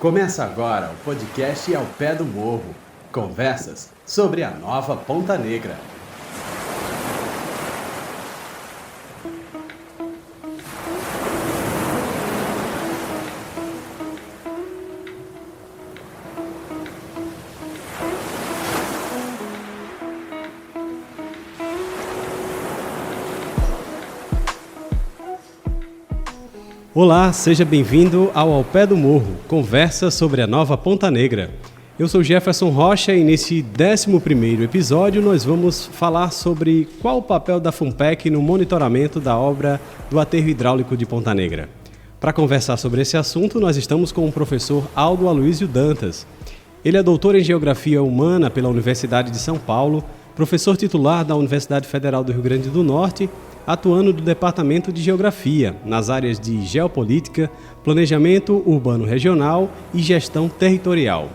Começa agora o podcast Ao Pé do Morro. Conversas sobre a nova Ponta Negra. Olá, seja bem-vindo ao Pé do Morro, conversa sobre a nova Ponta Negra. Eu sou Jefferson Rocha e nesse 11º episódio nós vamos falar sobre qual o papel da FUNPEC no monitoramento da obra do aterro hidráulico de Ponta Negra. Para conversar sobre esse assunto, nós estamos com o professor Aldo Aloysio Dantas. Ele é doutor em Geografia Humana pela Universidade de São Paulo, professor titular da Universidade Federal do Rio Grande do Norte, atuando no Departamento de Geografia, nas áreas de Geopolítica, Planejamento Urbano Regional e Gestão Territorial.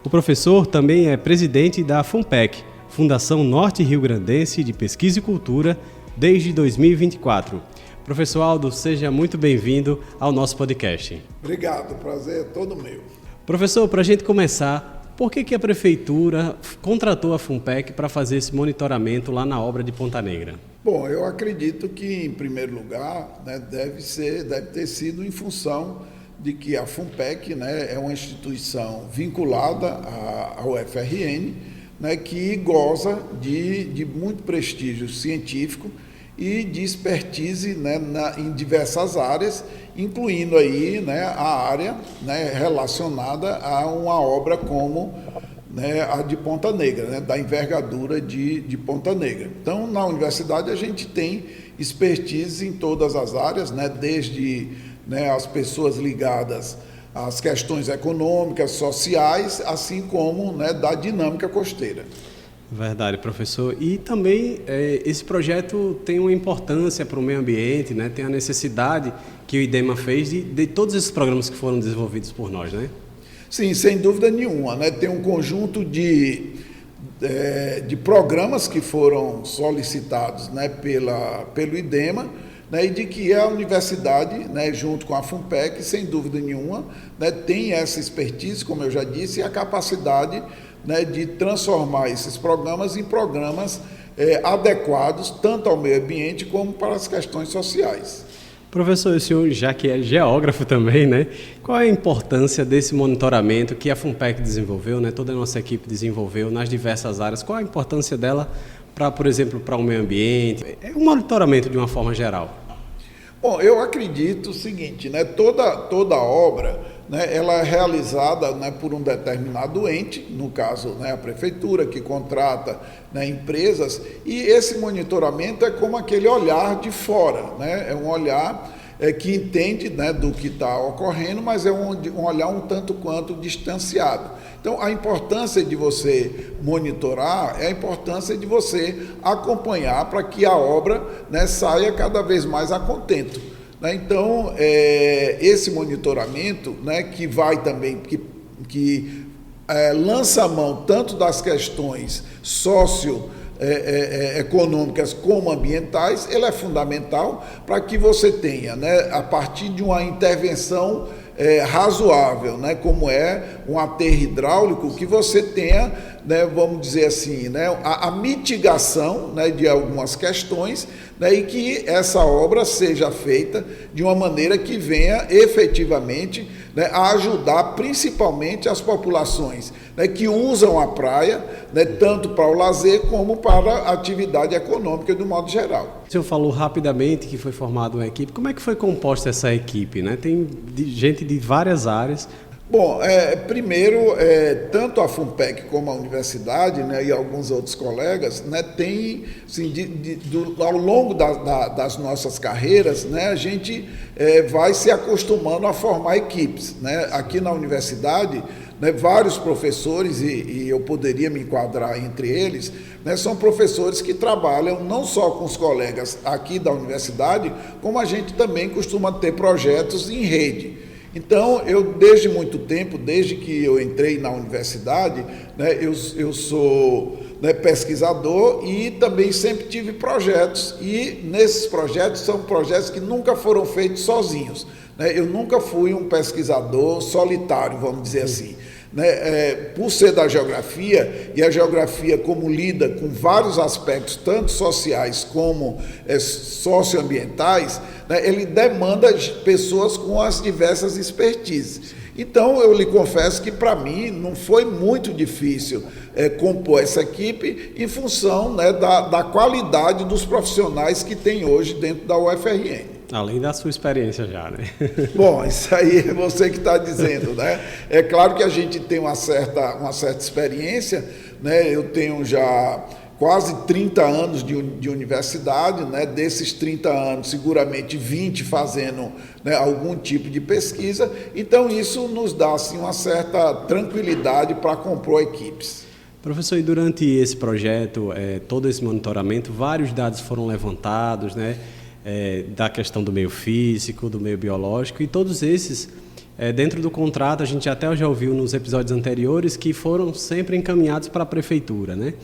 O professor também é presidente da FUNPEC, Fundação Norte Rio Grandense de Pesquisa e Cultura, desde 2024. Professor Aldo, seja muito bem-vindo ao nosso podcast. Obrigado, o prazer é todo meu. Professor, para a gente começar, por que a Prefeitura contratou a FUNPEC para fazer esse monitoramento lá na obra de Ponta Negra? Bom, eu acredito que, em primeiro lugar, deve ter sido em função de que a FUNPEC é uma instituição vinculada ao FRN, que goza de muito prestígio científico e de expertise em diversas áreas, incluindo aí a área relacionada a uma obra como a de Ponta Negra, da envergadura de Ponta Negra. Então, na universidade, a gente tem expertise em todas as áreas, desde as pessoas ligadas às questões econômicas, sociais, assim como da dinâmica costeira. Verdade, professor. E também esse projeto tem uma importância para o meio ambiente, tem a necessidade que o IDEMA fez de todos esses programas que foram desenvolvidos por nós, né? Sim, sem dúvida nenhuma. Tem um conjunto de programas que foram solicitados pelo IDEMA, e de que a universidade, junto com a FUNPEC, sem dúvida nenhuma, tem essa expertise, como eu já disse, e a capacidade de transformar esses programas em programas adequados tanto ao meio ambiente como para as questões sociais. Professor, o senhor, já que é geógrafo também, qual é a importância desse monitoramento que a FUNPEC desenvolveu, toda a nossa equipe desenvolveu nas diversas áreas? Qual a importância dela para, por exemplo, para o meio ambiente? É um monitoramento de uma forma geral. Bom, eu acredito o seguinte, toda obra, ela é realizada por um determinado ente, no caso a prefeitura que contrata empresas, e esse monitoramento é como aquele olhar de fora, é um olhar que entende do que está ocorrendo, mas é um olhar um tanto quanto distanciado. Então, a importância de você monitorar é a importância de você acompanhar para que a obra saia cada vez mais a contento. Então, esse monitoramento, que vai também, que lança a mão tanto das questões econômicas como ambientais, ele é fundamental para que você tenha, a partir de uma intervenção razoável, como é um aterro hidráulico, que você tenha, vamos dizer assim, a mitigação de algumas questões, e que essa obra seja feita de uma maneira que venha efetivamente a ajudar principalmente as populações que usam a praia, tanto para o lazer como para a atividade econômica de um modo geral. O senhor falou rapidamente que foi formada uma equipe. Como é que foi composta essa equipe? Tem gente de várias áreas. Bom, primeiro, tanto a FUNPEC como a universidade, e alguns outros colegas, tem, assim, ao longo das nossas carreiras, a gente vai se acostumando a formar equipes. Aqui na universidade, vários professores, e eu poderia me enquadrar entre eles, são professores que trabalham não só com os colegas aqui da universidade, como a gente também costuma ter projetos em rede. Então, eu desde muito tempo, desde que eu entrei na universidade, eu sou pesquisador e também sempre tive projetos, e nesses projetos são projetos que nunca foram feitos sozinhos. né? Eu nunca fui um pesquisador solitário, vamos dizer assim. Né, por ser da geografia, e a geografia como lida com vários aspectos, tanto sociais como socioambientais, né, ele demanda pessoas com as diversas expertises. Então, eu lhe confesso que, para mim, não foi muito difícil compor essa equipe em função, né, da qualidade dos profissionais que tem hoje dentro da UFRN. Além da sua experiência já, né? Bom, isso aí é você que está dizendo, né? É claro que a gente tem uma certa experiência, né? Eu tenho já quase 30 anos de universidade, né? Desses 30 anos, seguramente 20 fazendo, né, algum tipo de pesquisa. Então, isso nos dá assim, uma certa tranquilidade para compor equipes. Professor, e durante esse projeto, todo esse monitoramento, vários dados foram levantados, né? Da questão do meio físico, do meio biológico, e todos esses, dentro do contrato, a gente até já ouviu nos episódios anteriores, que foram sempre encaminhados para a prefeitura, né?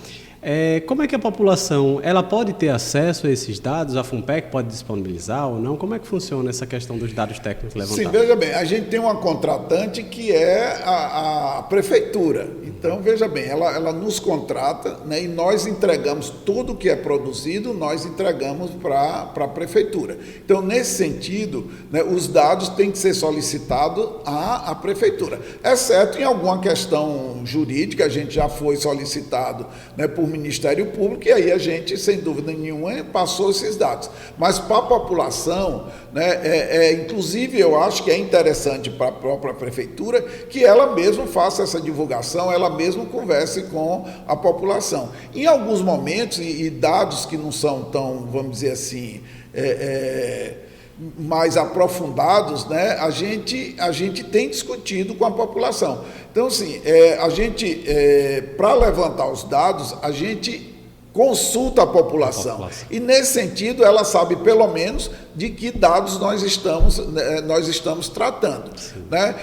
Como é que a população, ela pode ter acesso a esses dados? A FUNPEC pode disponibilizar ou não? Como é que funciona essa questão dos dados técnicos levantados? Sim, veja bem, a gente tem uma contratante que é a prefeitura. Então, veja bem, ela nos contrata, né, e nós entregamos tudo que é produzido, nós entregamos para a prefeitura. Então, nesse sentido, né, os dados têm que ser solicitados à prefeitura, exceto em alguma questão jurídica. A gente já foi solicitado, né, por Ministério Público, e aí a gente, sem dúvida nenhuma, passou esses dados. Mas para a população, né, inclusive eu acho que é interessante para a própria prefeitura que ela mesma faça essa divulgação, ela mesma converse com a população. Em alguns momentos, e dados que não são tão, vamos dizer assim, mais aprofundados, né, a gente tem discutido com a população. Então, assim, para levantar os dados, a gente consulta a população. E, nesse sentido, ela sabe, pelo menos, de que dados nós estamos tratando. Né?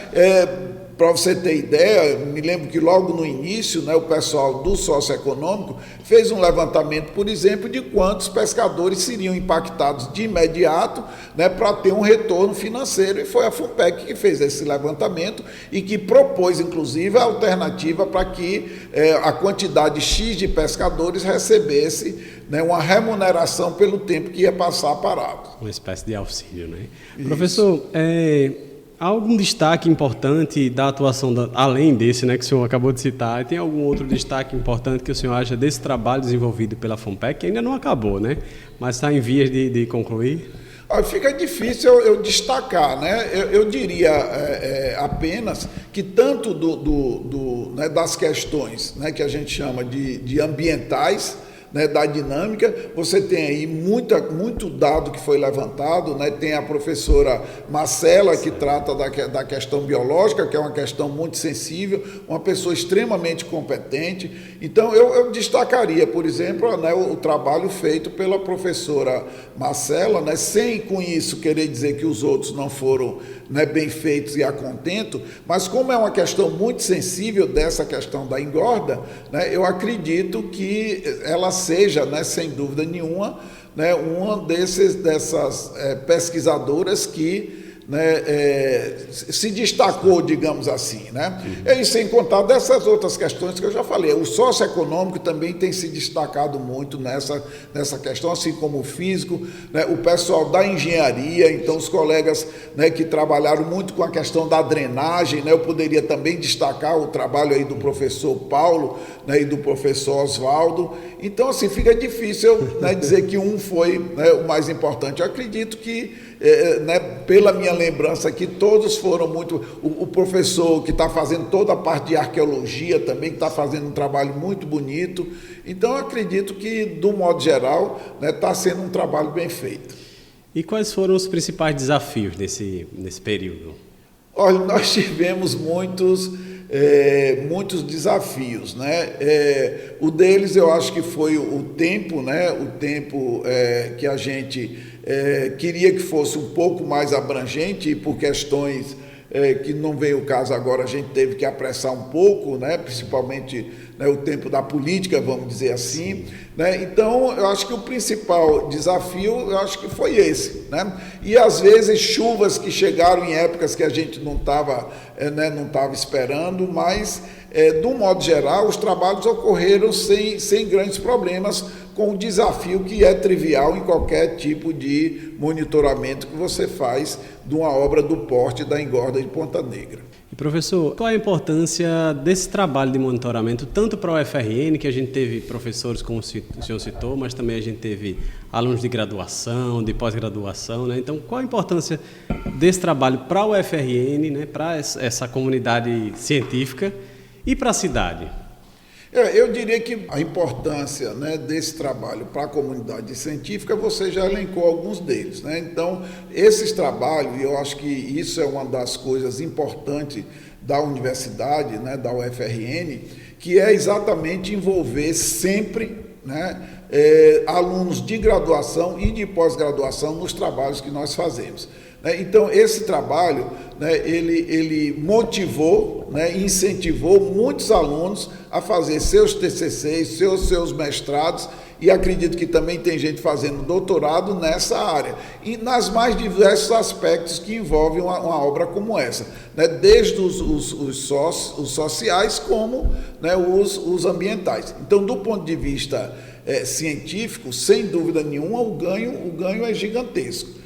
Para você ter ideia, me lembro que logo no início, né, o pessoal do socioeconômico fez um levantamento, por exemplo, de quantos pescadores seriam impactados de imediato, né, para ter um retorno financeiro, e foi a FUNPEC que fez esse levantamento e que propôs, inclusive, a alternativa para que a quantidade X de pescadores recebesse, né, uma remuneração pelo tempo que ia passar parado. Uma espécie de auxílio, né? Isso. Professor, há algum destaque importante da atuação, além desse, né, que o senhor acabou de citar, tem algum outro destaque importante que o senhor acha desse trabalho desenvolvido pela FUNPEC, que ainda não acabou, né, mas está em vias de concluir? Fica difícil eu destacar, né? Eu diria apenas que tanto né, das questões, né, que a gente chama de ambientais, né, da dinâmica, você tem aí muito dado que foi levantado, né? Tem a professora Marcela, que trata da questão biológica, que é uma questão muito sensível, uma pessoa extremamente competente. Então, eu destacaria, por exemplo, né, o trabalho feito pela professora Marcela, né, sem com isso querer dizer que os outros não foram, né, bem feitos e a contento, mas como é uma questão muito sensível dessa questão da engorda, né, eu acredito que ela seja, né, sem dúvida nenhuma, né, uma dessas pesquisadoras que, né, se destacou, digamos assim, né? E sem contar dessas outras questões que eu já falei. O socioeconômico também tem se destacado muito nessa questão, assim como o físico, né? O pessoal da engenharia, então os colegas, né, que trabalharam muito com a questão da drenagem, né? Eu poderia também destacar o trabalho aí do professor Paulo, né, e do professor Oswaldo. Então, assim, fica difícil, né, dizer que um foi, né, o mais importante. Eu acredito que, né, pela minha lembrança aqui, todos foram muito... O professor que está fazendo toda a parte de arqueologia também, que está fazendo um trabalho muito bonito. Então, eu acredito que, do modo geral, né, está sendo um trabalho bem feito. E quais foram os principais desafios nesse período? Olha, nós tivemos muitos desafios, né? O deles, eu acho que foi o tempo, né? O tempo que a gente queria que fosse um pouco mais abrangente, e por questões que não veio o caso agora, a gente teve que apressar um pouco, né, principalmente, né, o tempo da política, vamos dizer assim, né? Então, eu acho que o principal desafio, eu acho que foi esse, né? E às vezes chuvas que chegaram em épocas que a gente não estava esperando, mas de um modo geral, os trabalhos ocorreram sem grandes problemas, com o desafio que é trivial em qualquer tipo de monitoramento que você faz de uma obra do porte da engorda de Ponta Negra. E professor, qual a importância desse trabalho de monitoramento, tanto para o UFRN, que a gente teve professores, como o senhor citou, mas também a gente teve alunos de graduação, de pós-graduação, né? Então, qual a importância desse trabalho para o UFRN, né, para essa comunidade científica e para a cidade? Eu diria que a importância, né, desse trabalho para a comunidade científica, você já elencou alguns deles, né? Então, esses trabalhos, e eu acho que isso é uma das coisas importantes da universidade, né, da UFRN, que é exatamente envolver sempre, né, alunos de graduação e de pós-graduação nos trabalhos que nós fazemos. Então, esse trabalho, né, ele motivou, né, incentivou muitos alunos a fazer seus TCCs, seus mestrados, e acredito que também tem gente fazendo doutorado nessa área, e nas mais diversos aspectos que envolvem uma obra como essa, né, desde os sociais como, né, os ambientais. Então, do ponto de vista científico, sem dúvida nenhuma, o ganho é gigantesco.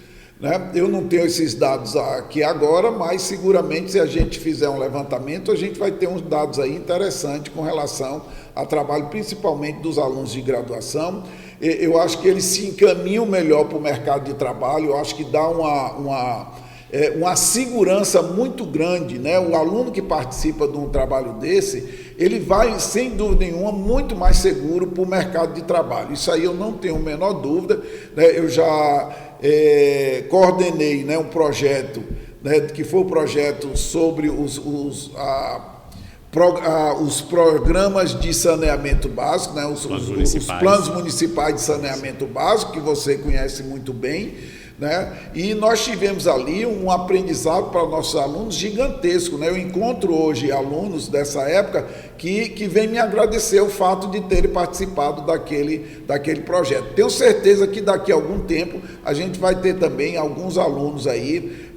Eu não tenho esses dados aqui agora, mas seguramente se a gente fizer um levantamento, a gente vai ter uns dados aí interessantes com relação ao trabalho, principalmente dos alunos de graduação. Eu acho que eles se encaminham melhor para o mercado de trabalho, eu acho que dá uma segurança muito grande, né? O aluno que participa de um trabalho desse, ele vai, sem dúvida nenhuma, muito mais seguro para o mercado de trabalho. Isso aí eu não tenho a menor dúvida, né? Eu já coordenei, né, um projeto, né, que foi o projeto sobre os programas de saneamento básico, né, os planos municipais de saneamento básico, que você conhece muito bem, né? E nós tivemos ali um aprendizado para nossos alunos gigantesco, né? Eu encontro hoje alunos dessa época que vêm me agradecer o fato de terem participado daquele projeto. Tenho certeza que daqui a algum tempo a gente vai ter também alguns alunos aí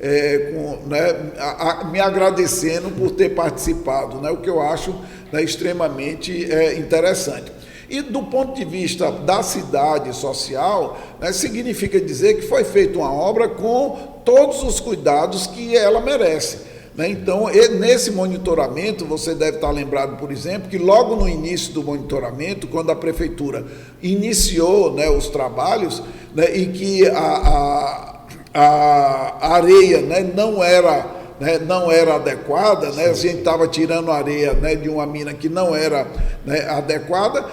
me agradecendo por ter participado, né? O que eu acho, né, extremamente interessante. E do ponto de vista da cidade social, né, significa dizer que foi feita uma obra com todos os cuidados que ela merece, né? Então, nesse monitoramento, você deve estar lembrado, por exemplo, que logo no início do monitoramento, quando a prefeitura iniciou, né, os trabalhos, né, e que a areia, né, não era adequada, né? A gente estava tirando areia, né, de uma mina que não era, né, adequada,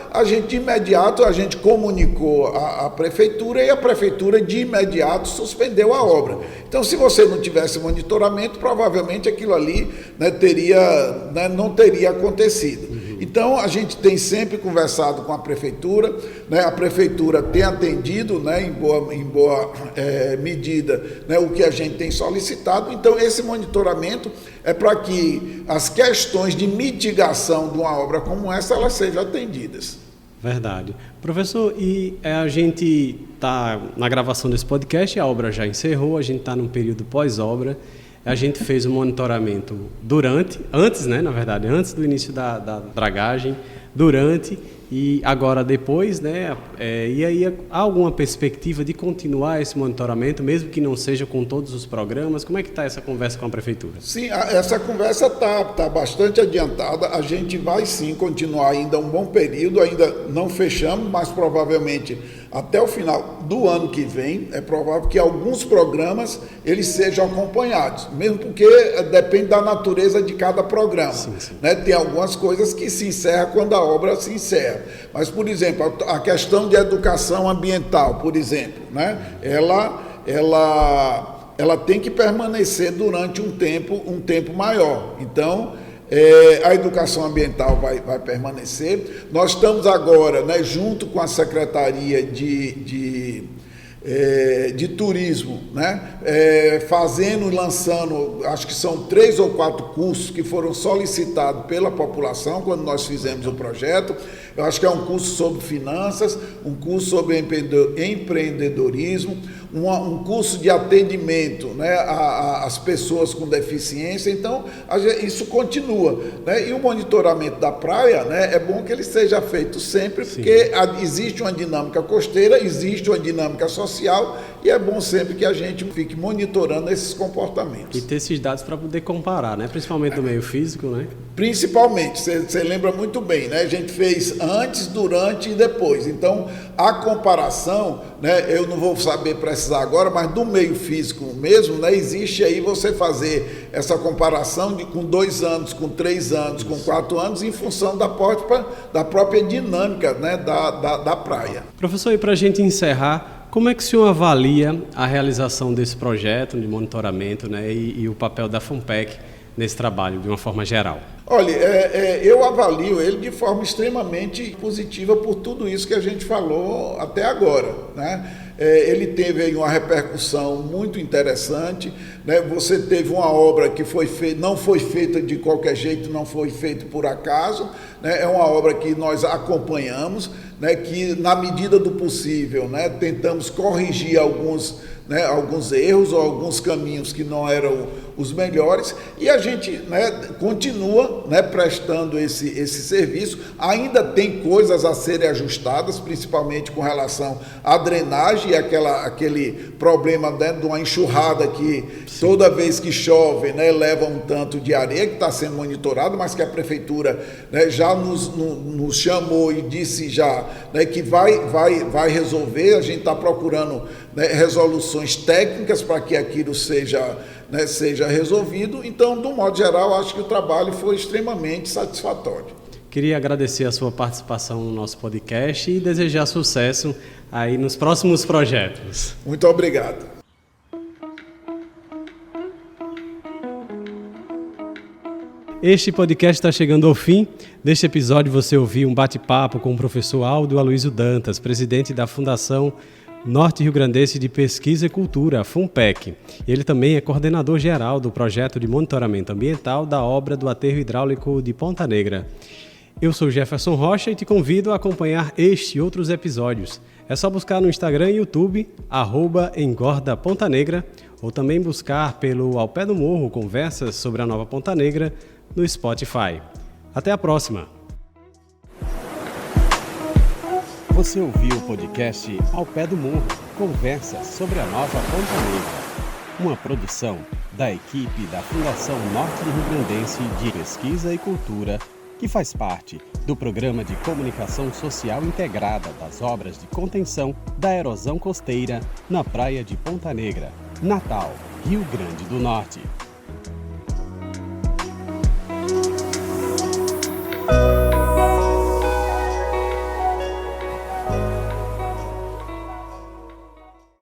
de imediato a gente comunicou à prefeitura e a prefeitura de imediato suspendeu a obra. Então, se você não tivesse monitoramento, provavelmente aquilo ali, né, não teria acontecido. Então, a gente tem sempre conversado com a prefeitura, né? A prefeitura tem atendido, né, em boa medida, né, o que a gente tem solicitado. Então, esse monitoramento é para que as questões de mitigação de uma obra como essa, elas sejam atendidas. Verdade. Professor, e a gente está na gravação desse podcast, a obra já encerrou, a gente está num período pós-obra. A gente fez o monitoramento antes, né, na verdade, antes do início da dragagem, durante e agora depois, né? E aí há alguma perspectiva de continuar esse monitoramento, mesmo que não seja com todos os programas? Como é que está essa conversa com a prefeitura? Sim, essa conversa está bastante adiantada. A gente vai sim continuar ainda um bom período, ainda não fechamos, mas provavelmente até o final do ano que vem, é provável que alguns programas eles sejam acompanhados, mesmo porque depende da natureza de cada programa. Sim. Né? Tem algumas coisas que se encerram quando a obra se encerra. Mas, por exemplo, a questão de educação ambiental, por exemplo, né? Ela tem que permanecer durante um tempo maior. Então, a educação ambiental vai permanecer. Nós estamos agora, né, junto com a Secretaria de de turismo, né? Fazendo e lançando, acho que são 3 ou 4 cursos que foram solicitados pela população quando nós fizemos o projeto. Eu acho que é um curso sobre finanças, um curso sobre empreendedorismo, um curso de atendimento, né, às pessoas com deficiência. Então, isso continua, né? E o monitoramento da praia, né, é bom que ele seja feito sempre, sim, porque existe uma dinâmica costeira, existe uma dinâmica social, e é bom sempre que a gente fique monitorando esses comportamentos. E ter esses dados para poder comparar, né? Principalmente no meio físico, né? Principalmente, você lembra muito bem, né? A gente fez antes, durante e depois. Então, a comparação, né, eu não vou saber precisar agora, mas do meio físico mesmo, né, existe aí você fazer essa comparação com 2 anos, com 3 anos, com 4 anos, em função da própria dinâmica, né, da praia. Professor, e para a gente encerrar, como é que o senhor avalia a realização desse projeto de monitoramento, né, e o papel da FUNPEC nesse trabalho, de uma forma geral? Olha, eu avalio ele de forma extremamente positiva por tudo isso que a gente falou até agora, né? Ele teve aí uma repercussão muito interessante, né? Você teve uma obra que não foi feita de qualquer jeito, não foi feita por acaso, né? É uma obra que nós acompanhamos, né? Que na medida do possível, né, tentamos corrigir alguns erros ou alguns caminhos que não eram os melhores, e a gente, né, continua, né, prestando esse serviço. Ainda tem coisas a serem ajustadas, principalmente com relação à drenagem e aquele problema, né, de uma enxurrada que toda vez que chove, né, leva um tanto de areia, que está sendo monitorado, mas que a prefeitura, né, já nos chamou e disse já, né, que vai resolver. A gente está procurando, né, resoluções técnicas para que aquilo seja resolvido. Então, do modo geral, acho que o trabalho foi extremamente satisfatório. Queria agradecer a sua participação no nosso podcast e desejar sucesso aí nos próximos projetos. Muito obrigado. Este podcast está chegando ao fim. Neste episódio você ouviu um bate-papo com o professor Aldo Aloysio Dantas, presidente da Fundação Norte Rio Grandense de Pesquisa e Cultura, a FUNPEC. Ele também é coordenador geral do projeto de monitoramento ambiental da obra do aterro hidráulico de Ponta Negra. Eu sou Jefferson Rocha e te convido a acompanhar este e outros episódios. É só buscar no Instagram e YouTube, @engordapontanegra, ou também buscar pelo Ao Pé do Morro Conversas sobre a Nova Ponta Negra no Spotify. Até a próxima! Você ouviu o podcast Ao Pé do Morro, Conversas sobre a Nova Ponta Negra, uma produção da equipe da Fundação Norte Rio Grandense de Pesquisa e Cultura, que faz parte do Programa de Comunicação Social Integrada das obras de contenção da erosão costeira na praia de Ponta Negra, Natal, Rio Grande do Norte.